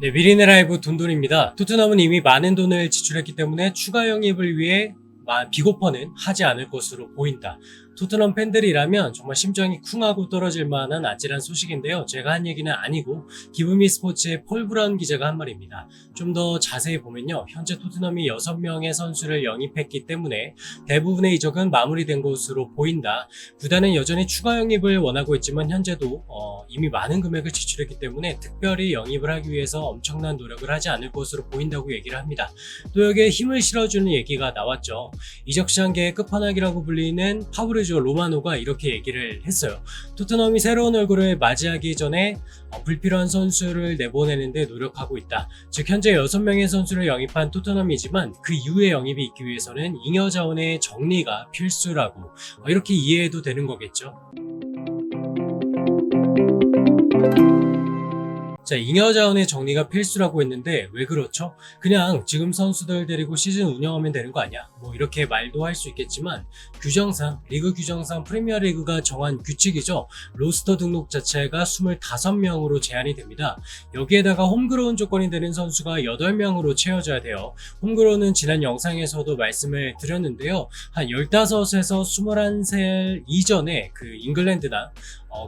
네, 미리네 라이브 돈돈입니다. 토트넘은 이미 많은 돈을 지출했기 때문에 추가 영입을 위해 비고퍼는 하지 않을 것으로 보인다. 토트넘 팬들이라면 정말 심장이 쿵하고 떨어질 만한 아찔한 소식인데요. 제가 한 얘기는 아니고 기브미 스포츠의 폴 브라운 기자가 한 말입니다. 좀 더 자세히 보면요. 현재 토트넘이 6명의 선수를 영입했기 때문에 대부분의 이적은 마무리된 것으로 보인다. 구단은 여전히 추가 영입을 원하고 있지만 현재도 이미 많은 금액을 지출했기 때문에 특별히 영입을 하기 위해서 엄청난 노력을 하지 않을 것으로 보인다고 얘기를 합니다. 또 여기에 힘을 실어주는 얘기가 나왔죠. 이적 시장계의 끝판왕이라고 불리는 파브리지오 로마노가 이렇게 얘기를 했어요. 토트넘이 새로운 얼굴을 맞이하기 전에 불필요한 선수를 내보내는데 노력하고 있다. 즉 현재 6명의 선수를 영입한 토트넘이지만 그 이후에 영입이 있기 위해서는 잉여 자원의 정리가 필수라고 이렇게 이해해도 되는 거겠죠. 자, 잉여 자원의 정리가 필수라고 했는데 왜 그렇죠? 그냥 지금 선수들 데리고 시즌 운영하면 되는 거 아니야? 뭐 이렇게 말도 할 수 있겠지만 규정상, 리그 규정상 프리미어리그가 정한 규칙이죠. 로스터 등록 자체가 25명으로 제한이 됩니다. 여기에다가 홈그로운 조건이 되는 선수가 8명으로 채워져야 돼요. 홈그로우는 지난 영상에서도 말씀을 드렸는데요. 한 15에서 21살 이전에 그 잉글랜드나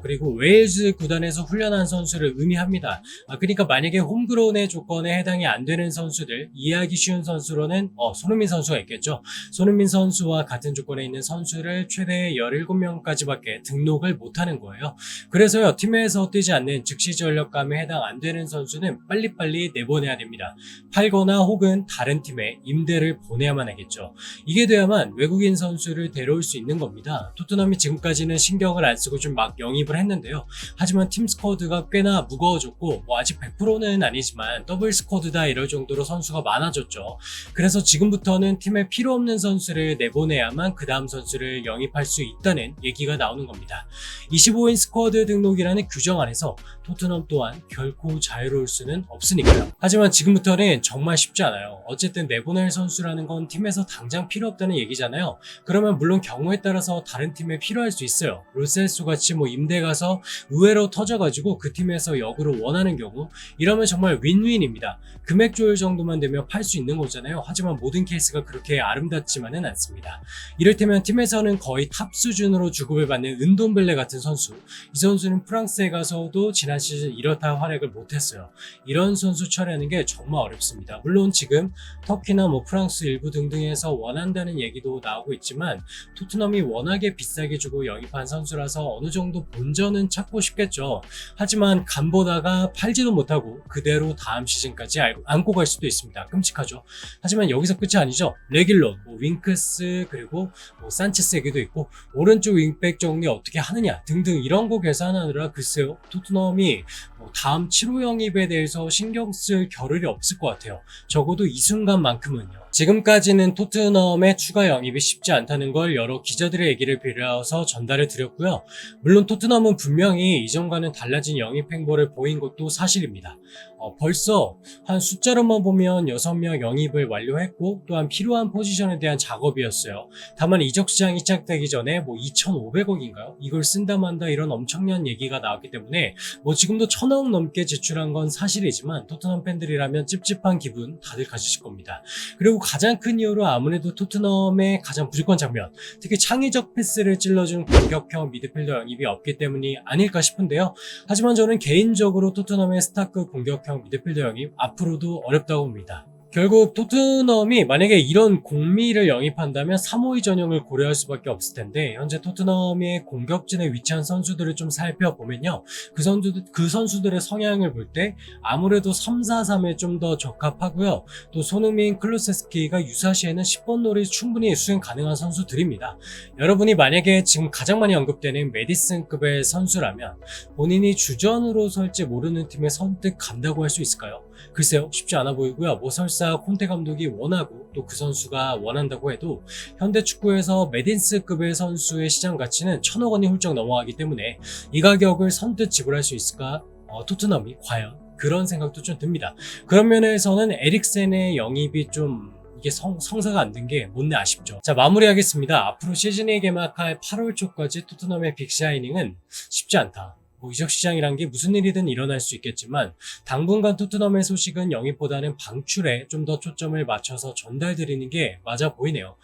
그리고 웨일즈 구단에서 훈련한 선수를 의미합니다. 그러니까 만약에 홈그로운의 조건에 해당이 안 되는 선수들, 이해하기 쉬운 선수로는 손흥민 선수가 있겠죠. 손흥민 선수와 같은 조건에 있는 선수를 최대 17명까지밖에 등록을 못하는 거예요. 그래서요, 팀에서 뛰지 않는 즉시 전력감에 해당 안 되는 선수는 빨리빨리 내보내야 됩니다. 팔거나 혹은 다른 팀에 임대를 보내야만 하겠죠. 이게 돼야만 외국인 선수를 데려올 수 있는 겁니다. 토트넘이 지금까지는 신경을 안 쓰고 좀 막 영입을 했는데요. 하지만 팀 스쿼드가 꽤나 무거워졌고 아직 100%는 아니지만 더블 스쿼드다 이럴 정도로 선수가 많아졌죠. 그래서 지금부터는 팀에 필요 없는 선수를 내보내야만 그 다음 선수를 영입할 수 있다는 얘기가 나오는 겁니다. 25인 스쿼드 등록이라는 규정 안에서 토트넘 또한 결코 자유로울 수는 없으니까요. 하지만 지금부터는 정말 쉽지 않아요. 어쨌든 내보낼 선수라는 건 팀에서 당장 필요 없다는 얘기잖아요. 그러면 물론 경우에 따라서 다른 팀에 필요할 수 있어요. 로셀소 같이 임대 가서 의외로 터져가지고 그 팀에서 역으로 원하는 경우, 이러면 정말 윈윈입니다. 금액 조율 정도만 되면 팔 수 있는 거잖아요. 하지만 모든 케이스가 그렇게 아름답지만은 않습니다. 이를테면 팀에서는 거의 탑 수준으로 주급을 받는 은돈벨레 같은 선수, 이 선수는 프랑스에 가서도 지난 시즌 이렇다 활약을 못했어요. 이런 선수 처리하는 게 정말 어렵습니다. 물론 지금 터키나 프랑스 일부 등등에서 원한다는 얘기도 나오고 있지만 토트넘이 워낙에 비싸게 주고 영입한 선수라서 어느 정도 본전은 찾고 싶겠죠. 하지만 간보다가 팔지도 못하고 그대로 다음 시즌까지 안고 갈 수도 있습니다. 끔찍하죠. 하지만 여기서 끝이 아니죠. 레길론, 윙크스, 그리고 산체스 얘기도 있고 오른쪽 윙백 정리 어떻게 하느냐 등등 이런 거 계산하느라 글쎄요. 토트넘이 다음 7호 영입에 대해서 신경 쓸 겨를이 없을 것 같아요. 적어도 이 순간만큼은요. 지금까지는 토트넘의 추가 영입이 쉽지 않다는 걸 여러 기자들의 얘기를 빌려서 전달을 드렸고요. 물론 토트넘은 분명히 이전과는 달라진 영입 행보를 보인 것도 사실입니다. 벌써 한 숫자로만 보면 6명 영입을 완료했고 또한 필요한 포지션에 대한 작업이었어요. 다만 이적 시장이 시작되기 전에 2,500억인가요? 이걸 쓴다 만다 이런 엄청난 얘기가 나왔기 때문에 지금도 1,000억 넘게 지출한 건 사실이지만 토트넘 팬들이라면 찝찝한 기분 다들 가지실 겁니다. 그리고 가장 큰 이유로 아무래도 토트넘의 가장 부족한 장면, 특히 창의적 패스를 찔러준 공격형 미드필더 영입이 없기 때문이 아닐까 싶은데요. 하지만 저는 개인적으로 토트넘의 스타급 공격형 미드필더 영입 앞으로도 어렵다고 봅니다. 결국 토트넘이 만약에 이런 공미를 영입한다면 352 전형을 고려할 수밖에 없을 텐데 현재 토트넘의 공격진에 위치한 선수들을 좀 살펴보면요. 그 선수들의 성향을 볼 때 아무래도 3-4-3에 좀 더 적합하고요. 또 손흥민, 클루세스키가 유사시에는 10번 롤이 충분히 수행 가능한 선수들입니다. 여러분이 만약에 지금 가장 많이 언급되는 메디슨급의 선수라면 본인이 주전으로 설지 모르는 팀에 선뜻 간다고 할 수 있을까요? 글쎄요, 쉽지 않아 보이고요. 설사 콘테 감독이 원하고 또 그 선수가 원한다고 해도 현대 축구에서 메딘스급의 선수의 시장 가치는 1,000억 원이 훌쩍 넘어가기 때문에 이 가격을 선뜻 지불할 수 있을까? 토트넘이 과연 그런 생각도 좀 듭니다. 그런 면에서는 에릭센의 영입이 좀 이게 성사가 안 된 게 못내 아쉽죠. 자, 마무리하겠습니다. 앞으로 시즌이 개막할 8월 초까지 토트넘의 빅샤이닝은 쉽지 않다. 뭐 이적 시장이란 게 무슨 일이든 일어날 수 있겠지만 당분간 토트넘의 소식은 영입보다는 방출에 좀 더 초점을 맞춰서 전달드리는 게 맞아 보이네요.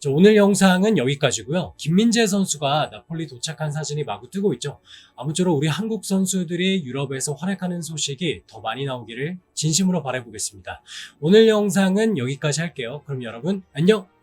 오늘 영상은 여기까지고요. 김민재 선수가 나폴리 도착한 사진이 마구 뜨고 있죠. 아무쪼록 우리 한국 선수들이 유럽에서 활약하는 소식이 더 많이 나오기를 진심으로 바라보겠습니다. 오늘 영상은 여기까지 할게요. 그럼 여러분 안녕!